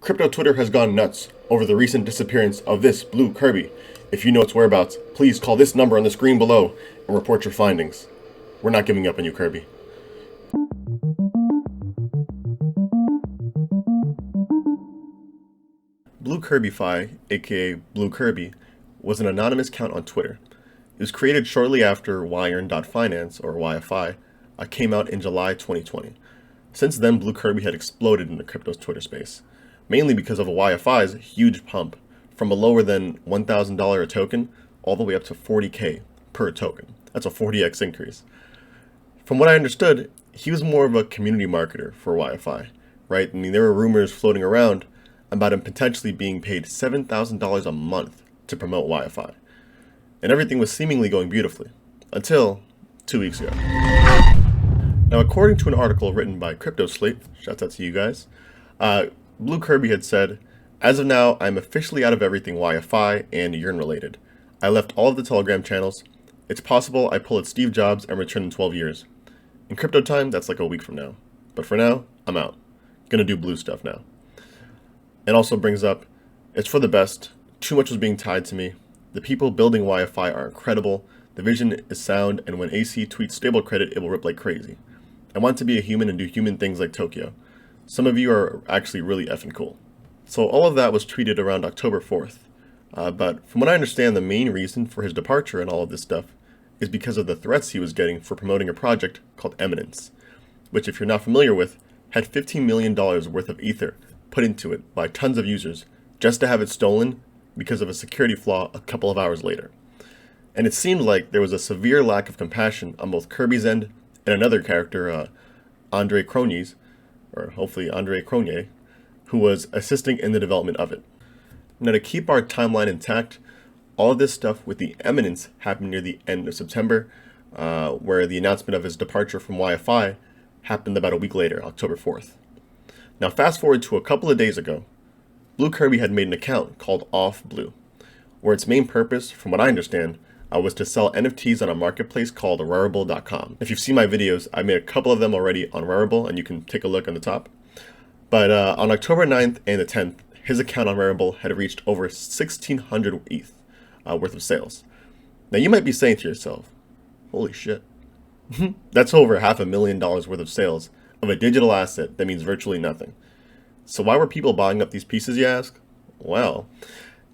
Crypto Twitter has gone nuts over the recent disappearance of this Blue Kirby. If you know its whereabouts, please call this number on the screen below and report your findings. We're not giving up on you, Kirby. bluekirbyfi, aka Blue Kirby, was an anonymous account on Twitter. It was created shortly after Wirearn.finance, or WiFi, came out in July 2020. Since then, Blue Kirby had exploded in the crypto's Twitter space, mainly because of WiFi's huge pump, from a lower than $1,000 a token all the way up to $40K per token. That's a 40x increase. From what I understood, he was more of a community marketer for WiFi, right? I mean, there were rumors floating around about him potentially being paid $7,000 a month to promote WiFi. And everything was seemingly going beautifully, until 2 weeks ago. Now, according to an article written by Crypto Slate, shouts out to you guys, Blue Kirby had said, "As of now, I'm officially out of everything WiFi and Yearn related. I left all of the Telegram channels. It's possible I pull at Steve Jobs and return in 12 years. In crypto time, that's like a week from now. But for now, I'm out. Gonna do blue stuff now." It also brings up, "It's for the best. Too much was being tied to me. The people building WiFi are incredible. The vision is sound, and when AC tweets stable credit, it will rip like crazy. I want to be a human and do human things like Tokyo. Some of you are actually really effing cool." So all of that was tweeted around October 4th. But from what I understand, the main reason for his departure and all of this stuff is because of the threats he was getting for promoting a project called Eminence, which, if you're not familiar with, had $15 million worth of ether put into it by tons of users just to have it stolen because of a security flaw a couple of hours later. And it seemed like there was a severe lack of compassion on both Kirby's end and another character, Andre Cronjes, or hopefully Andre Cronje, who was assisting in the development of it. Now, to keep our timeline intact, all of this stuff with the Eminence happened near the end of September, where the announcement of his departure from WiFi happened about a week later, October 4th. Now, fast forward to a couple of days ago, Blue Kirby had made an account called Off Blue, where its main purpose, from what I understand, was to sell NFTs on a marketplace called Rarible.com. If you've seen my videos, I made a couple of them already on Rarible, and you can take a look on the top. But on October 9th and the 10th, his account on Rarible had reached over 1,600 ETH worth of sales. Now, you might be saying to yourself, holy shit, that's over $500,000 worth of sales of a digital asset that means virtually nothing. So why were people buying up these pieces, you ask? Well,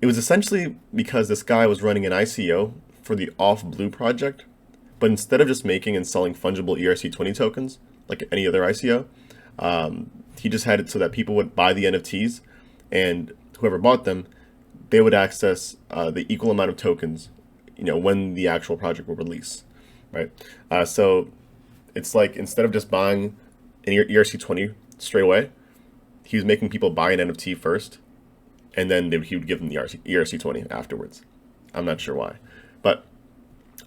it was essentially because this guy was running an ICO for the Off Blue project, but instead of just making and selling fungible ERC20 tokens, like any other ICO, he just had it so that people would buy the NFTs, and whoever bought them, they would access the equal amount of tokens, when the actual project will release, right? So it's like, instead of just buying an ERC20 straight away, he was making people buy an NFT first, and then he would give them the ERC20 afterwards. I'm not sure why. But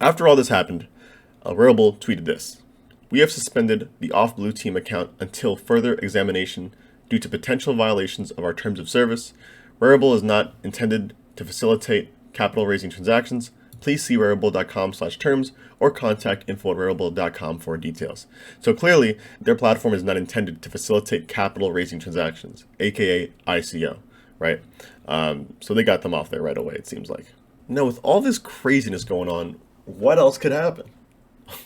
after all this happened, Rarible tweeted this: "We have suspended the Off Blue team account until further examination due to potential violations of our terms of service. Rarible is not intended to facilitate capital raising transactions. Please see rarible.com/terms or contact info@rarible.com for details." So clearly, their platform is not intended to facilitate capital raising transactions, aka ICO, right? So they got them off there right away, it seems like. Now, with all this craziness going on, what else could happen?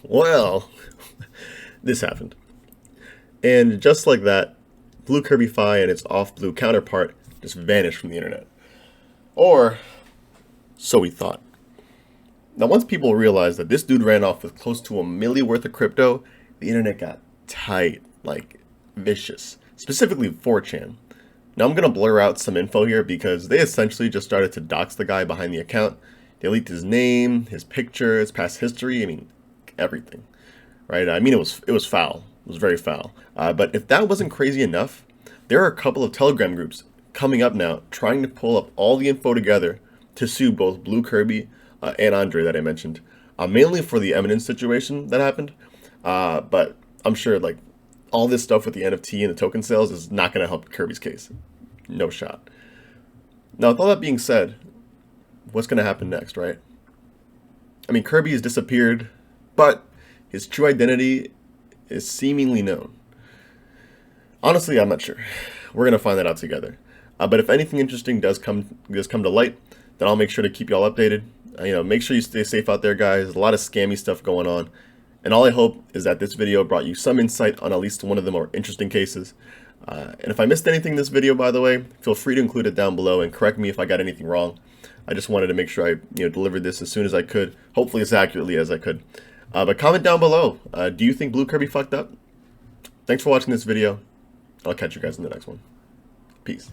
Well, this happened. And just like that, bluekirbyfi and its Off Blue counterpart just vanished from the internet. Or so we thought. Now, once people realized that this dude ran off with close to $1 million worth of crypto, the internet got tight, like vicious, specifically 4chan. Now, I'm going to blur out some info here because they essentially just started to dox the guy behind the account. They leaked his name, his picture, his past history, everything, right? It was foul. It was very foul. But if that wasn't crazy enough, there are a couple of Telegram groups coming up now trying to pull up all the info together to sue both Blue Kirby and Andre that I mentioned, mainly for the Eminence situation that happened. But I'm sure all this stuff with the NFT and the token sales is not going to help Kirby's case. No shot. Now, with all that being said, what's going to happen next, right? Kirby has disappeared, but his true identity is seemingly known. Honestly, I'm not sure. We're going to find that out together. But if anything interesting does come to light, then I'll make sure to keep y'all updated. Make sure you stay safe out there, guys. There's a lot of scammy stuff going on. And all I hope is that this video brought you some insight on at least one of the more interesting cases. And if I missed anything in this video, by the way, feel free to include it down below and correct me if I got anything wrong. I just wanted to make sure I delivered this as soon as I could, hopefully as accurately as I could. But comment down below, do you think Blue Kirby fucked up? Thanks for watching this video. I'll catch you guys in the next one. Peace.